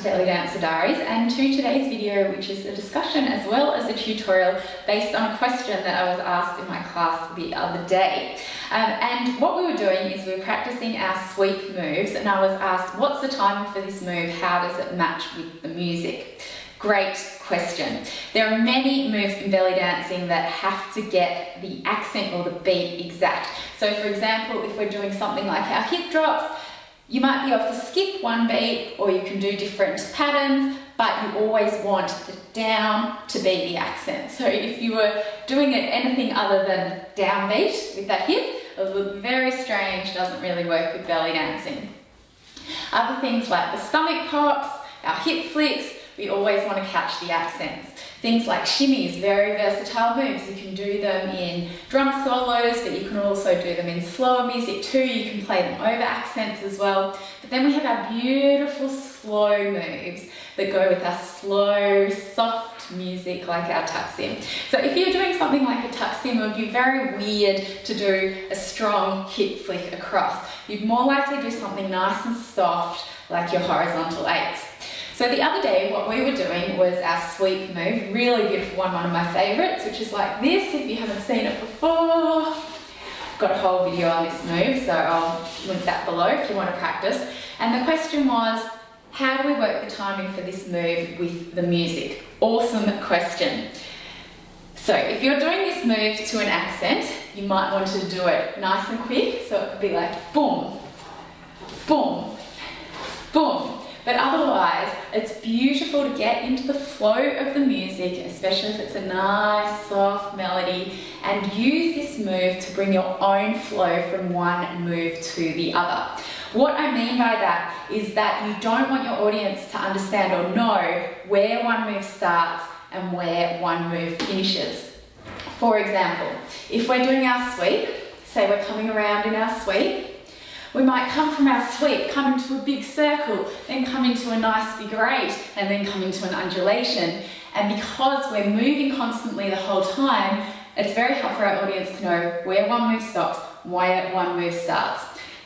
Daily Dancer Diaries and to today's video, which is a discussion as well as a tutorial based on a question that I was asked in my class the other day. And what we were doing is we were practicing our sweep moves, and I was asked, what's the timing for this move? How does it match with the music? Great question. There are many moves in belly dancing that have to get the accent or the beat exact. So for example, if we're doing something like our hip drops, you might be able to skip one beat, or you can do different patterns, but you always want the down to be the accent. So if you were doing it anything other than downbeat with that hip, it would look very strange, doesn't really work with belly dancing. Other things like the stomach pops, our hip flicks, we always want to catch the accents. Things like shimmies, very versatile moves. You can do them in drum solos, but you can also do them in slower music too. You can play them over accents as well. But then we have our beautiful slow moves that go with our slow, soft music like our taksim. So if you're doing something like a taksim, it would be very weird to do a strong hip flick across. You'd more likely do something nice and soft like your horizontal eights. So the other day, what we were doing was our sweep move, really beautiful one of my favorites, which is like this. If you haven't seen it before, I've got a whole video on this move, so I'll link that below if you want to practice. And the question was, how do we work the timing for this move with the music? Awesome question. So if you're doing this move to an accent, you might want to do it nice and quick, so it could be like boom, boom, boom. But otherwise, it's beautiful to get into the flow of the music, especially if it's a nice, soft melody, and use this move to bring your own flow from one move to the other. What I mean by that is that you don't want your audience to understand or know where one move starts and where one move finishes. For example, if we're doing our sweep, say we're coming around in our sweep, we might come from our sweep, come into a big circle, then come into a nice figure eight, and then come into an undulation. And because we're moving constantly the whole time, it's very hard for our audience to know where one move stops, where one move starts.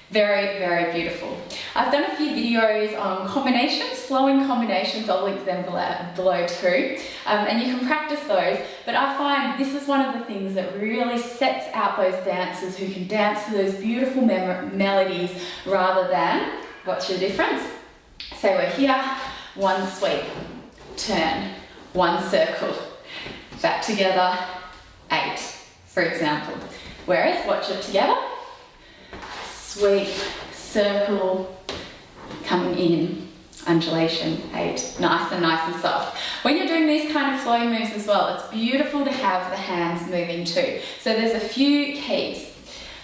Very, very beautiful. I've done a few videos on combinations, flowing combinations. I'll link them below too. And you can practice those. But I find this is one of the things that really sets out those dancers who can dance to those beautiful melodies rather than, what's your difference? So we're here, one sweep, turn, one circle, back together, eight, for example. Whereas, watch it together. Sweep, circle, coming in, undulation, eight, nice and soft. When you're doing these kind of flow moves as well, it's beautiful to have the hands moving too. So there's a few keys.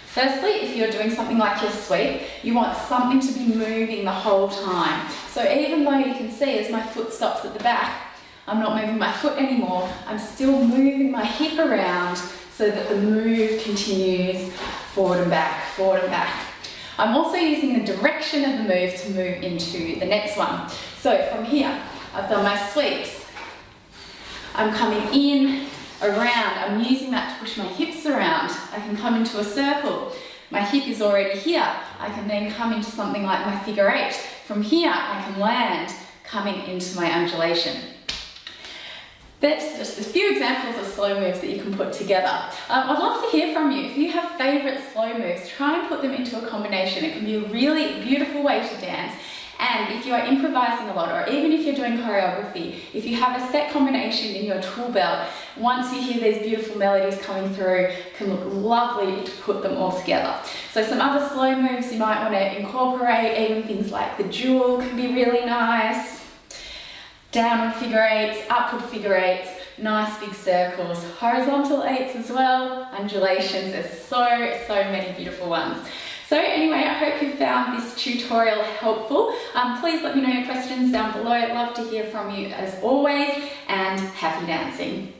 Firstly, if you're doing something like your sweep, you want something to be moving the whole time. So even though you can see as my foot stops at the back, I'm not moving my foot anymore, I'm still moving my hip around so that the move continues forward and back, forward and back. I'm also using the direction of the move to move into the next one. So from here, I've done my sweeps. I'm coming in, around. I'm using that to push my hips around. I can come into a circle. My hip is already here. I can then come into something like my figure eight. From here, I can land, coming into my undulation. That's just a few examples of slow moves that you can put together. I'd love to hear from you. If you have favourite slow moves, try and put them into a combination. It can be a really beautiful way to dance. And if you are improvising a lot, or even if you're doing choreography, if you have a set combination in your tool belt, once you hear these beautiful melodies coming through, it can look lovely to put them all together. So some other slow moves you might want to incorporate, even things like the jewel can be really nice. Downward figure eights, upward figure eights, nice big circles, horizontal eights as well, undulations. There's so many beautiful ones. So anyway, I hope you found this tutorial helpful. Please let me know your questions down below. I'd love to hear from you as always, and happy dancing.